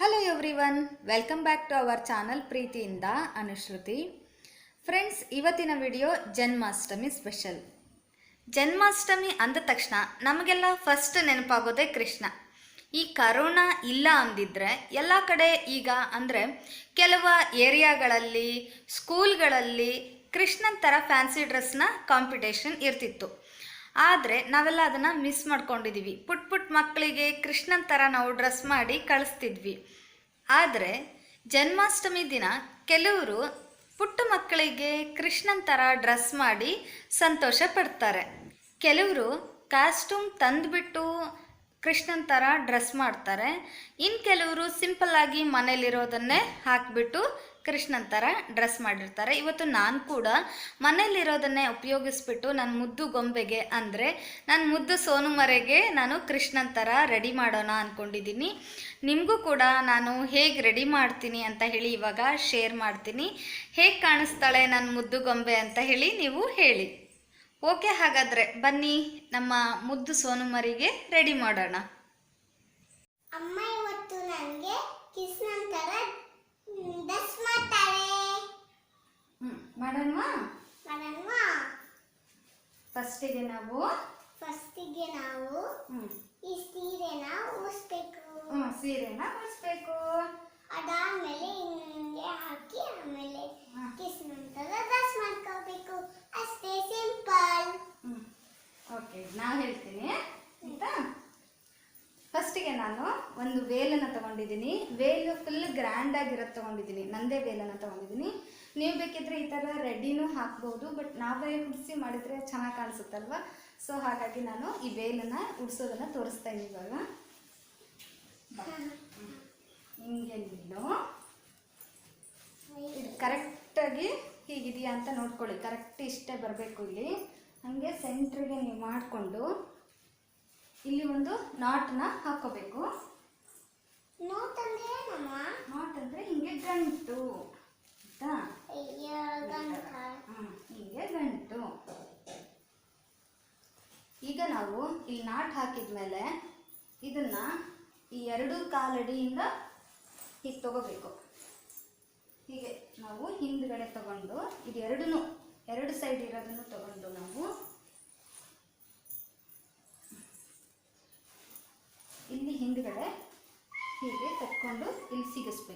Hello everyone, welcome back to our channel ಪ್ರೀತಿಯಿಂದ Anushruti. Friends, ಇವತ್ತಿನ video Janmashtami special. Janmashtami ಅಂದ ತಕ್ಷಣ ನಮಗೆಲ್ಲ ಫಸ್ಟ್ ನೆನಪಾಗೋದೇ ಕೃಷ್ಣ. ಈ ಕರೋನಾ ಇಲ್ಲ ಅಂದಿದ್ರೆ ಎಲ್ಲ ಕಡೆ ಈಗ ಅಂದರೆ ಕೆಲವು ಏರಿಯಾಗಳಲ್ಲಿ ಸ್ಕೂಲ್ಗಳಲ್ಲಿ ಕೃಷ್ಣನ್ ಥರ ಫ್ಯಾನ್ಸಿ ಡ್ರೆಸ್ನ ಕಾಂಪಿಟೇಷನ್ ಇರ್ತಿತ್ತು. ಆದರೆ ನಾವೆಲ್ಲ ಅದನ್ನು ಮಿಸ್ ಮಾಡ್ಕೊಂಡಿದ್ದೀವಿ. ಪುಟ್ಟ ಮಕ್ಕಳಿಗೆ ಕೃಷ್ಣನ್ ಥರ ನಾವು ಡ್ರೆಸ್ ಮಾಡಿ ಕಳಿಸ್ತಿದ್ವಿ. ಆದರೆ ಜನ್ಮಾಷ್ಟಮಿ ದಿನ ಕೆಲವರು ಪುಟ್ಟ ಮಕ್ಕಳಿಗೆ ಕೃಷ್ಣನ್ ಥರ ಡ್ರೆಸ್ ಮಾಡಿ ಸಂತೋಷ ಪಡ್ತಾರೆ. ಕೆಲವರು ಕಾಸ್ಟ್ಯೂಮ್ ತಂದುಬಿಟ್ಟು ಕೃಷ್ಣನ್ ಥರ ಡ್ರೆಸ್ ಮಾಡ್ತಾರೆ. ಇನ್ನು ಕೆಲವರು ಸಿಂಪಲ್ಲಾಗಿ ಮನೇಲಿರೋದನ್ನೇ ಹಾಕಿಬಿಟ್ಟು ಕೃಷ್ಣನ್ ಥರ ಡ್ರೆಸ್ ಮಾಡಿರ್ತಾರೆ. ಇವತ್ತು ನಾನು ಕೂಡ ಮನೇಲಿರೋದನ್ನೇ ಉಪಯೋಗಿಸ್ಬಿಟ್ಟು ನನ್ನ ಮುದ್ದು ಗೊಂಬೆಗೆ ಅಂದರೆ ನನ್ನ ಮುದ್ದು ಸೋನುಮರೆಗೆ ನಾನು ಕೃಷ್ಣನ್ ಥರ ರೆಡಿ ಮಾಡೋಣ ಅಂದ್ಕೊಂಡಿದ್ದೀನಿ. ನಿಮಗೂ ಕೂಡ ನಾನು ಹೇಗೆ ರೆಡಿ ಮಾಡ್ತೀನಿ ಅಂತ ಹೇಳಿ ಇವಾಗ ಶೇರ್ ಮಾಡ್ತೀನಿ. ಹೇಗೆ ಕಾಣಿಸ್ತಾಳೆ ನನ್ನ ಮುದ್ದು ಗೊಂಬೆ ಅಂತ ಹೇಳಿ ನೀವು ಹೇಳಿ. ಓಕೆ, ಹಾಗಾದರೆ ಬನ್ನಿ ನಮ್ಮ ಮುದ್ದು ಸೋನುಮರಿಗೆ ರೆಡಿ ಮಾಡೋಣ. ಅಮ್ಮ ಇವತ್ತು ನನಗೆ ಕೃಷ್ಣನ್ ಥರ ಡ್ರೆಸ್ ಮಾಡ್ತಾರೆ. ಮಾಡೋಣ. ಮಾಡೋಣವಾ? ಫಸ್ಟಿಗೆ ನಾವು ಈ ಸೀರೆನ ಉಡಿಸ್ಬೇಕು. ಸೀರೆನ ಉಡಿಸ್ಬೇಕು. ಅದಾದ್ಮೇಲೆ ಹಿಂಗೆ ಹಾಕಿ ಆಮೇಲೆ ಕೃಷ್ಣನ್ ಥರ ಡ್ರೆಸ್ ಮಾಡ್ಕೋಬೇಕು. ಅಷ್ಟೇ, ಸಿಂಪಲ್. ಓಕೆ, ನಾವು ಹೇಳ್ತೀನಿ ಆಯಿತಾ. ಫಸ್ಟಿಗೆ ನಾನು ಒಂದು ವೇಲನ್ನು ತೊಗೊಂಡಿದ್ದೀನಿ. ವೇಲು ಫುಲ್ ಗ್ರ್ಯಾಂಡಾಗಿರೋದು ತೊಗೊಂಡಿದ್ದೀನಿ. ನಂದೇ ವೇಲನ್ನು ತೊಗೊಂಡಿದ್ದೀನಿ. ನೀವು ಬೇಕಿದ್ರೆ ಈ ಥರ ರೆಡಿನೂ ಹಾಕ್ಬೋದು, ಬಟ್ ನಾವೇ ಉಡಿಸಿ ಮಾಡಿದರೆ ಚೆನ್ನಾಗಿ ಕಾಣಿಸುತ್ತಲ್ವ. ಸೊ ಹಾಗಾಗಿ ನಾನು ಈ ವೇಲನ್ನು ಉಡಿಸೋದನ್ನು ತೋರಿಸ್ತಾ ಇದ್ದೀನಿ ಇವಾಗ. ಹಿಂಗೆ ನಿಲ್ಲು. ಇದು ಕರೆಕ್ಟಾಗಿ ಹೀಗಿದೆಯಾ ಅಂತ ನೋಡ್ಕೊಳ್ಳಿ. ಕರೆಕ್ಟ್ ಇಷ್ಟೇ ಬರಬೇಕು. ಇಲ್ಲಿ ಹಾಗೆ ಸೆಂಟ್ರಿಗೆ ನೀವು ಮಾಡಿಕೊಂಡು ಇಲ್ಲಿ ಒಂದು ನಾಟನ್ನ ಹಾಕೋಬೇಕು. ನೋಟ್ ಅಂದ್ರೆ ಏನಮ್ಮ? ನಾಟ್ ಅಂದರೆ ಹಿಂಗೆ ಗಂಟು ಆಯಿತಾ? ಹಿಂಗೆ ಗಂಟು. ಈಗ ನಾವು ಇಲ್ಲಿ ನಾಟ್ ಹಾಕಿದ್ಮೇಲೆ ಇದನ್ನು ಈ ಎರಡು ಕಾಲಡಿಯಿಂದ ಹೀಗೆ ತಗೋಬೇಕು. ಹೀಗೆ ನಾವು ಹಿಂದ್ಗಡೆ ತಗೊಂಡು ಇದು ಎರಡು ಸೈಡ್ ಇರೋದನ್ನು ತಗೊಂಡು ನಾವು ಇಲ್ಲಿ ಹಿಂದ್ಗಡೆ ಹೀಗೆ ತಕ್ಕೊಂಡು ಇಲ್ಲಿ ಸಿಗಿಸ್ಬೇಕು.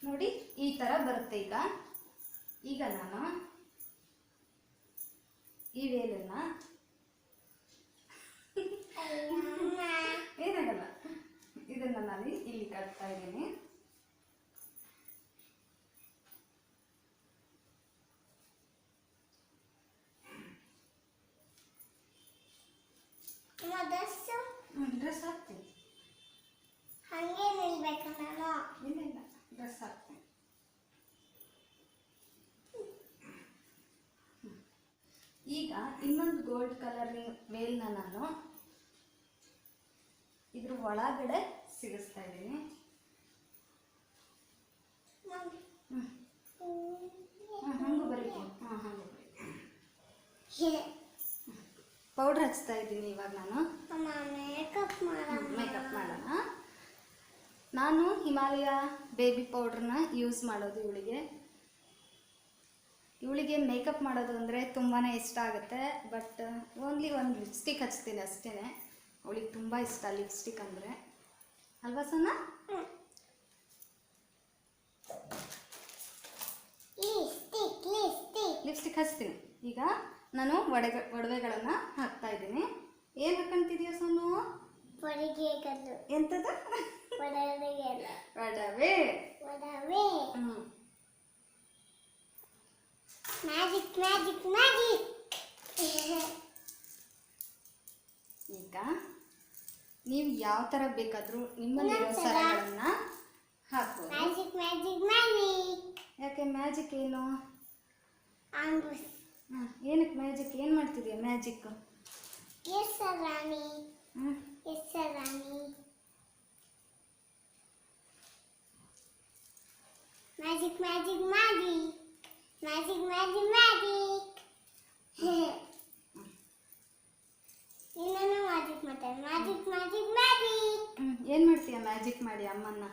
ನೋಡಿ, ಈ ಥರ ಬರುತ್ತೆ. ಈಗ ನಾನು ಈ ವೇಲನ್ನ ಏನಾಗಲ್ಲ, ಇದನ್ನು ನಾನು ಇಲ್ಲಿ ಕಟ್ತಾ ಇದ್ದೀನಿ. ಡ್ರೆಸ್ ಹಾಕ್ತೀನಿ. ಹಂಗೆ ನಿಲ್ಬೇಕು ನಾನು? ಇಲ್ಲ, ಡ್ರೆಸ್ ಹಾಕ್ತೀನಿ. ಈಗ ಇನ್ನೊಂದು ಗೋಲ್ಡ್ ಕಲರ್ ವೇಲ್ನ ನಾನು ಇದ್ರ ಒಳಗಡೆ ಸಿಗಿಸ್ತಾ ಇದ್ದೀನಿ. ಹಂಗೂ ಬರೀತೀನಿ. ಹಂಗೂ ಬರೀತೀನಿ. ಪೌಡ್ರ್ ಹಚ್ತಾ ಇದ್ದೀನಿ ಇವಾಗ ನಾನು. ಮೇಕಪ್ ಮಾಡೋಣ. ನಾನು ಹಿಮಾಲಯ ಬೇಬಿ ಪೌಡ್ರನ್ನ ಯೂಸ್ ಮಾಡೋದು. ಇವಳಿಗೆ ಮೇಕಪ್ ಮಾಡೋದು ಅಂದರೆ ತುಂಬಾ ಇಷ್ಟ ಆಗುತ್ತೆ. ಬಟ್ ಓನ್ಲಿ ಒಂದು ಲಿಪ್ಸ್ಟಿಕ್ ಹಚ್ತೀನಿ ಅಷ್ಟೇ. ಅವಳಿಗೆ ತುಂಬ ಇಷ್ಟ ಲಿಪ್ಸ್ಟಿಕ್ ಅಂದರೆ, ಅಲ್ವಾ ಸಣ್ಣ? ಲಿಪ್ಸ್ಟಿಕ್ ಹಚ್ತೀನಿ. ಈಗ ನಾನು ಒಡವೆಗಳನ್ನು ಹಾಕ್ತಾ ಇದ್ದೀನಿ. ಏನು ಹಾಕೊಂತಿದೀಯ ಸೋನು? ಎಂಥದ್ದು? ಒಡವೆ. ಒಡವೆ. ಹ್ಮ್. Magic magic magic. ಈಗ ನೀವು ಯಾವ ಥರ ಬೇಕಾದರೂ ನಿಮ್ಮಲ್ಲಿರೋ ಇನ್ನೊಂದ್ಸಲ. ಸರಗಳನ್ನ ಹಾಕ್ಬೋದು. Magic magic magic. ಯಾಕೆ ಮ್ಯಾಜಿಕ್ ಏನು? ಆಂಬುಸ್. ಏನಕ್ಕೆ ಮ್ಯಾಜಿಕ್? ಏನು ಮಾಡ್ತಿದೀಯ magic? Yes Rani. Yes Rani. Magic magic magic. Magic magic magic. ಇನ್ನೊಂದು ಮ್ಯಾಜಿಕ್ ಮಾತಾಡ. Magic magic magic. ಏನು ಮಾಡ್ತೀಯ ಮ್ಯಾಜಿಕ್ ಮಾಡಿ ಅಮ್ಮನ್ನ?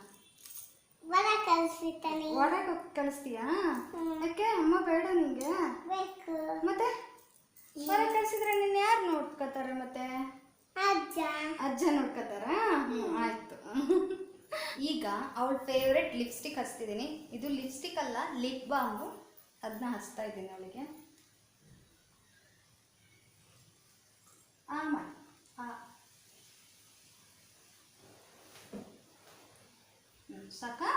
ವರ ಕಲಿಸ್ಬಿಡ್ತಾನೆ. ಹೊರಗೆ ಕಳಿಸ್ತೀಯಾ? ಹ್ಮ್. ಯಾಕೆ ಅಮ್ಮ ಬೇಡ ನಿಂಗೆ? ಬೇಕು. ಮತ್ತೆ ಹೊರಗೆ ಕಳಿಸಿದ್ರೆ ನಿನ್ನ ಯಾರು ನೋಡ್ಕೋತಾರೆ? ಮತ್ತೆ ಅಜ್ಜ. ಅಜ್ಜ ನೋಡ್ಕೋತಾರ? ಆಯ್ತು. ಈಗ ಅವಳ ಫೇವ್ರೆಟ್ ಲಿಪ್ಸ್ಟಿಕ್ ಹಚ್ತಿದ್ದೀನಿ. ಇದು ಲಿಪ್ಸ್ಟಿಕ್ ಅಲ್ಲ, ಲಿಪ್ ಬಾಂಬು. ಅದನ್ನ ಹಚ್ತಾ ಇದ್ದೀನಿ ಅವಳಿಗೆ. ಮಾಡಿ ಸಾಕಾ?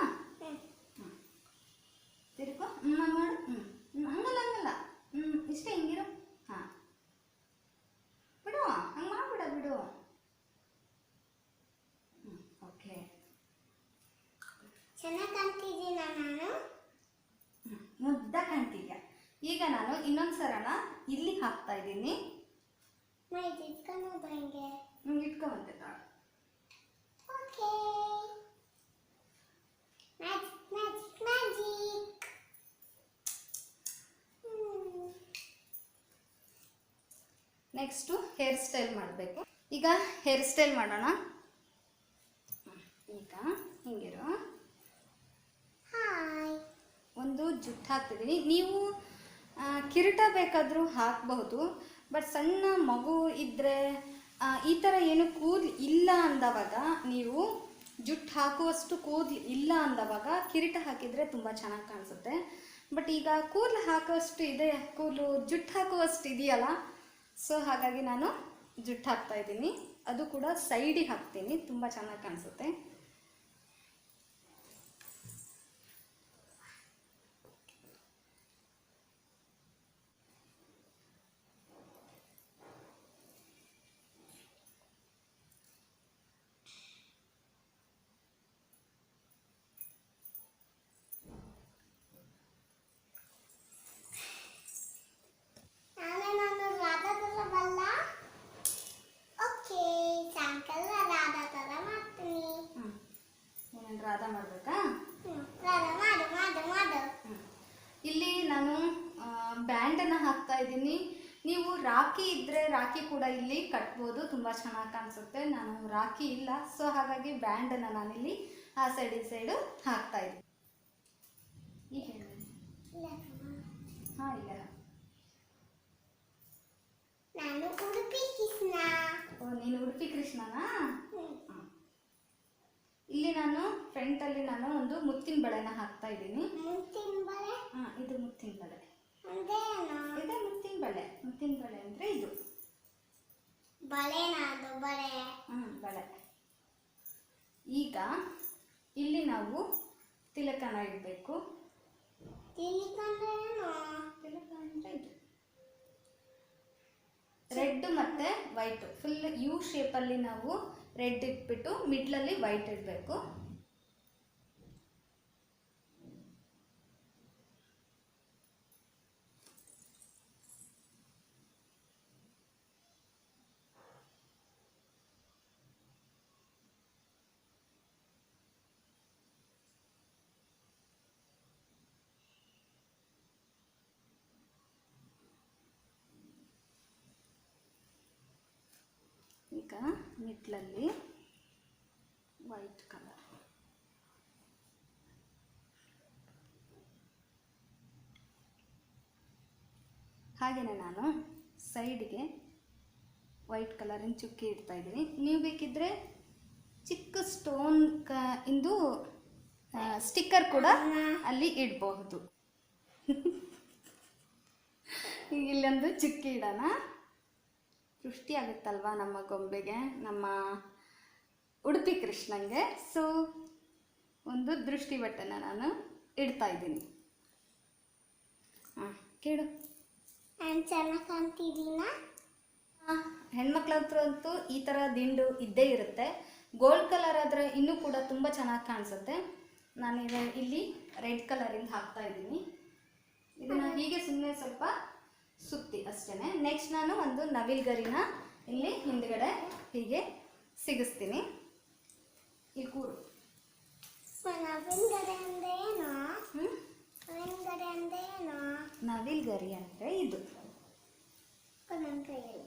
ತಿರ್ಕೋ. ಮಾಡು. ಹಂಗಲ್ಲ ಹಂಗಲ್ಲ. ಇಷ್ಟೇ ಹಿಂಗಿರು. ಹಾಂ ಬಿಡು, ಹಂಗೆ ಮಾಡ್ಬಿಡ ಬಿಡು. ಓಕೆ. ಚೆನ್ನಾಗಿ ಕಾಣ್ತಿದ್ದೀನ ನಾನು? ಮುದ್ದ ಕಾಣ್ತಿದ್ಯಾ. ಈಗ ನಾನು ಇನ್ನೊಂದು ಸರನ ಇಲ್ಲಿ ಹಾಕ್ತಾ ಇದ್ದೀನಿ. ಇದು ಇಟ್ಕೊಂಡು ಹೆಂಗೆ? ಇಟ್ಕೊಂಬಂತೆ ತಾಳು. Okay. Magic magic magic. Next hair style ಮಾಡಬೇಕು. ಈಗ ಹೇರ್ ಸ್ಟೈಲ್ ಮಾಡೋಣ. ಈಗ ಹಿಂಗಿರು. ಹಾಯ್. ಒಂದು ಜುಟ್ಟು ಹಾಕ್ತಿದ್ದೀನಿ. ನೀವು ಕಿರೀಟ ಬೇಕಾದರೂ ಹಾಕಬಹುದು. ಬಟ್ ಸಣ್ಣ ಮಗು ಇದ್ದರೆ ಈ ಥರ ಏನು ಕೂದಲು ಇಲ್ಲ ಅಂದವಾಗ, ನೀವು ಜುಟ್ಟು ಹಾಕುವಷ್ಟು ಕೂದಲು ಇಲ್ಲ ಅಂದವಾಗ ಕಿರೀಟ ಹಾಕಿದರೆ ತುಂಬ ಚೆನ್ನಾಗಿ ಕಾಣಿಸುತ್ತೆ. ಬಟ್ ಈಗ ಕೂದಲು ಹಾಕುವಷ್ಟು ಇದೆ, ಕೂದಲು ಜುಟ್ಟು ಹಾಕುವಷ್ಟು ಇದೆಯಲ್ಲ, ಸೊ ಹಾಗಾಗಿ ನಾನು ಜುಟ್ಟು ಹಾಕ್ತಾ ಇದ್ದೀನಿ. ಅದು ಕೂಡ ಸೈಡಿಗೆ ಹಾಕ್ತೀನಿ, ತುಂಬ ಚೆನ್ನಾಗಿ ಕಾಣಿಸುತ್ತೆ. ನಾನು ರಾಧಾ ಥರ ಬಲ್ಲ. ಓಕೆ, ಸಾಯಂಕಾಲ ರಾಧಾ ಥರ ಮಾಡ್ತೀನಿ. ಏನೇನು ರಾಧಾ ಮಾಡಬೇಕಾ? ರಾಧಾ ಮಾಡು ಮಾಡು ಮಾಡು. ಇಲ್ಲಿ ನಾನು ಬ್ಯಾಂಡನ್ನು ಹಾಕ್ತಾ ಇದ್ದೀನಿ. ನೀವು ರಾಖಿ ಇದ್ದರೆ ರಾಖಿ ಕೂಡ ಇಲ್ಲಿ ಕಟ್ಬೋದು, ತುಂಬ ಚೆನ್ನಾಗಿ ಕಾಣಿಸುತ್ತೆ. ನಾನು ರಾಖಿ ಇಲ್ಲ, ಸೊ ಹಾಗಾಗಿ ಬ್ಯಾಂಡನ್ನು ನಾನಿಲ್ಲಿ ಆ ಸೈಡ್ ಈ ಸೈಡು ಹಾಕ್ತಾ ಇದ್ದೀನಿ. ಈಗ ಹಾಂ, ಇಲ್ಲ ನಾನು ಉಡುಪಿ ಕೃಷ್ಣ. ಓ, ನೀನು ಉಡುಪಿ ಕೃಷ್ಣನಾ? ಇಲ್ಲಿ ನಾನು ಫ್ರಂಟಲ್ಲಿ ನಾನು ಒಂದು ಮುತ್ತಿನ ಬಳೆನ ಹಾಕ್ತಾ ಇದ್ದೀನಿ. ಮುತ್ತಿನ ಬಳೆ? ಇದು ಮುತ್ತಿನ ಬಳೆ. ಅಂದೇನು? ಇದೆ ಮುತ್ತಿನ ಬಳೆ. ಮುತ್ತಿನ ಬಳೆ ಅಂದರೆ ಇದು ಬಳೆನಾ? ಅದು ಬಳೆ. ಬಳೆ. ಈಗ ಇಲ್ಲಿ ನಾವು ತಿಲಕನ ಇಡಬೇಕು. ತಿಳ್ಕೊಂಡ್ರೇನು? ತಿಲಕ ಅಂದರೆ ಇದು ರೆಡ್ ಮತ್ತು ವೈಟ್, ಫುಲ್ ಯು ಶೇಪಲ್ಲಿ ನಾವು ರೆಡ್ ಇಟ್ಬಿಟ್ಟು ಮಿಡ್ಲಲ್ಲಿ ವೈಟ್ ಇಡಬೇಕು. ಈಗ ಮಿಡ್ಲಲ್ಲಿ ವೈಟ್ ಕಲರ್. ಹಾಗೆಯೇ ನಾನು ಸೈಡ್ಗೆ ವೈಟ್ ಕಲರಿನ ಚುಕ್ಕಿ ಇಡ್ತಾ ಇದ್ದೀನಿ. ನೀವು ಬೇಕಿದ್ದರೆ ಚಿಕ್ಕ ಸ್ಟೋನ್ ಇಂದು ಸ್ಟಿಕ್ಕರ್ ಕೂಡ ಅಲ್ಲಿ ಇಡಬಹುದು. ಈಗ ಇಲ್ಲೊಂದು ಚುಕ್ಕಿ ಇಡೋಣ. ಸೃಷ್ಟಿ ಆಗುತ್ತಲ್ವ ನಮ್ಮ ಗೊಂಬೆಗೆ, ನಮ್ಮ ಉಡುಪಿ ಕೃಷ್ಣಂಗೆ. ಸೊ ಒಂದು ದೃಷ್ಟಿ ಬಟ್ಟೆನ ನಾನು ಇಡ್ತಾ ಇದ್ದೀನಿ. ಹಾಂ ಕೇಳು. ನಾನು ಚೆನ್ನಾಗಿ ಕಾಣ್ತಿದ್ದೀನಾ? ಹೆಣ್ಮಕ್ಳ ಹತ್ರ ಅಂತೂ ಈ ಥರ ದಿಂಡು ಇದ್ದೇ ಇರುತ್ತೆ. ಗೋಲ್ಡ್ ಕಲರ್ ಆದರೆ ಇನ್ನೂ ಕೂಡ ತುಂಬ ಚೆನ್ನಾಗಿ ಕಾಣಿಸುತ್ತೆ. ನಾನು ಇಲ್ಲಿ ರೆಡ್ ಕಲರಿಂದ ಹಾಕ್ತಾ ಇದ್ದೀನಿ. ಇದನ್ನು ಹೀಗೆ ಸುಮ್ಮನೆ ಸ್ವಲ್ಪ ಸುತ್ತಿ ಅಷ್ಟೇ. ನೆಕ್ಸ್ಟ್ ನಾನು ಒಂದು ನವಿಲ್ ಗರಿನ ಇಲ್ಲಿ ಹಿಂದ್ಗಡೆ ಹೀಗೆ ಸಿಗಿಸ್ತೀನಿ. ಈ ಕೂರು. ನವಿಲ್ ಗರಿ ಅಂದ್ರೆ ಏನು? ನವಿಲ್ ಗರಿ ಅಂದ್ರೆ ಏನು? ನವಿಲ್ ಗರಿ ಅಂದರೆ ಇದು ನನ್ನ ಕೈಯಲ್ಲಿ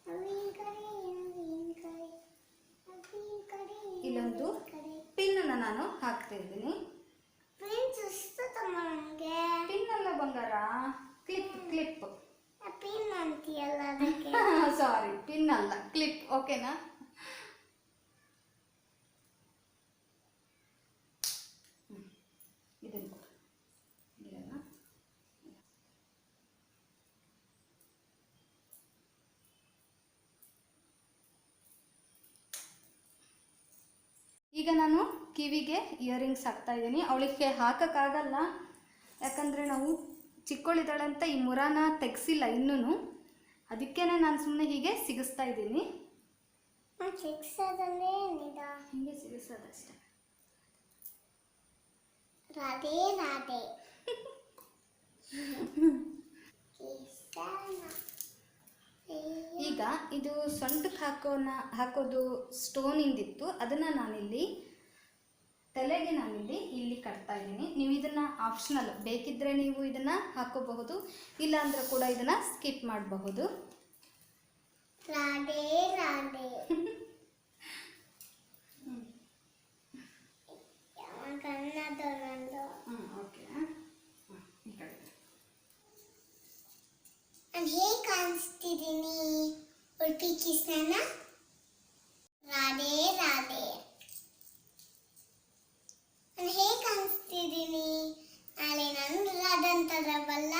ನವಿಲ್ ಗರಿ, ನವಿಲ್ ಗರಿ, ನವಿಲ್ ಗರಿ, ಇಲ್ಲೊಂದು ನವಿಲ್ ಗರಿ. ಪಿನ್ನನ್ನು ನಾನು ಹಾಕ್ತಾ ಇದ್ದೀನಿ. ಪ್ರಿನ್ಸ್ ಇಷ್ಟತಮ್ಮ ನನಗೆ. ಪಿನ್ ಅಲ್ಲ ಬಂಗಾರ, ಕ್ಲಿಪ್ ಕ್ಲಿಪ್. ಪಿನ್ ಅಂತೀಯಲ್ಲ ಅದಕ್ಕೆ. ಸಾರಿ, ಪಿನ್ ಅಲ್ಲ, ಕ್ಲಿಪ್. ಓಕೆನಾ? ಇದನ್ನು ಇದನ್ನು ಈಗ ನಾನು ಕಿವಿಗೆ ಇಯರಿಂಗ್ಸ್ ಹಾಕ್ತಾ ಇದ್ದೀನಿ. ಅವಳಿಗೆ ಹಾಕೋಕ್ಕಾಗಲ್ಲ, ಯಾಕಂದರೆ ನಾವು ಚಿಕ್ಕವಳಿದ್ದಾಳೆ ಅಂತ ಈ ಮುರಾನ ತೆಗೆಸಿಲ್ಲ ಇನ್ನೂ. ಅದಕ್ಕೇ ನಾನು ಸುಮ್ಮನೆ ಹೀಗೆ ಸಿಗಿಸ್ತಾ ಇದ್ದೀನಿ. ಸಿಕ್ಸೋದಂದ್ರೆ ಏನಿದ? ಹೀಗೆ ಸಿಗಿಸೋದಷ್ಟೇ. ರಾಧೆ ರಾಧೆ. ಈಗ ಇದು ಸೊಂಟಕ್ಕೆ ಹಾಕೋದು ಸ್ಟೋನಿಂದಿತ್ತು, ಅದನ್ನು ನಾನಿಲ್ಲಿ ತಲೆಗೆ ಇಲ್ಲಿ ಕಟ್ತಾ ಇದ್ದೀನಿ. ನೀವು ಇದನ್ನು ಆಪ್ಷನಲ್, ಬೇಕಿದ್ದರೆ ನೀವು ಇದನ್ನು ಹಾಕೋಬಹುದು, ಇಲ್ಲ ಅಂದರೆ ಕೂಡ ಇದನ್ನು ಸ್ಕಿಪ್ ಮಾಡಬಹುದು. ರಾಧೆ ರಾಧೆ. ಕನ್ನಡ ನಂದು. ಓಕೆ. ಈ ಕಡೆ ನಾನು ಹೇಗೆ ಕಾಣಿಸ್ತಿದ್ದೀನಿ? ಉಡುಪಿ ಕೃಷ್ಣನ ರಾಧೆ ರಾಧೆ. ನಾನು ಹೇಗೆ ಕಾಣಿಸ್ತಿದ್ದೀನಿ? ನಾಳೆ ನಾನು ರಾಧೆ ಅಂತದವಲ್ಲ.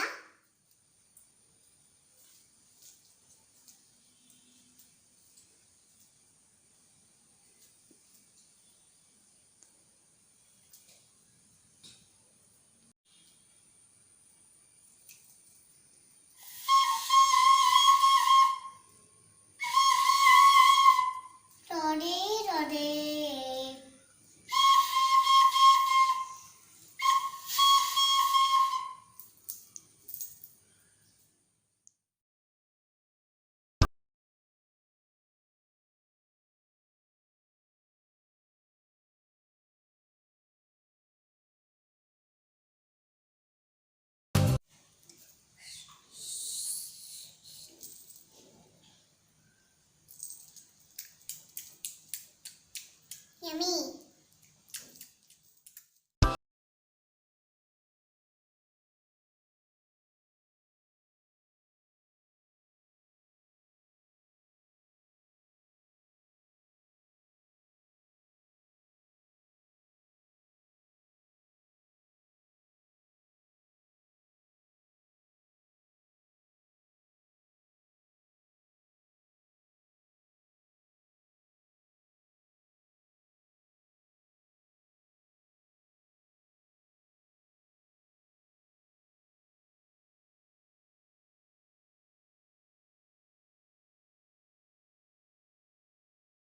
ರಾಧೆ ರಾಧೆ. ಯಮ್ಮಿ.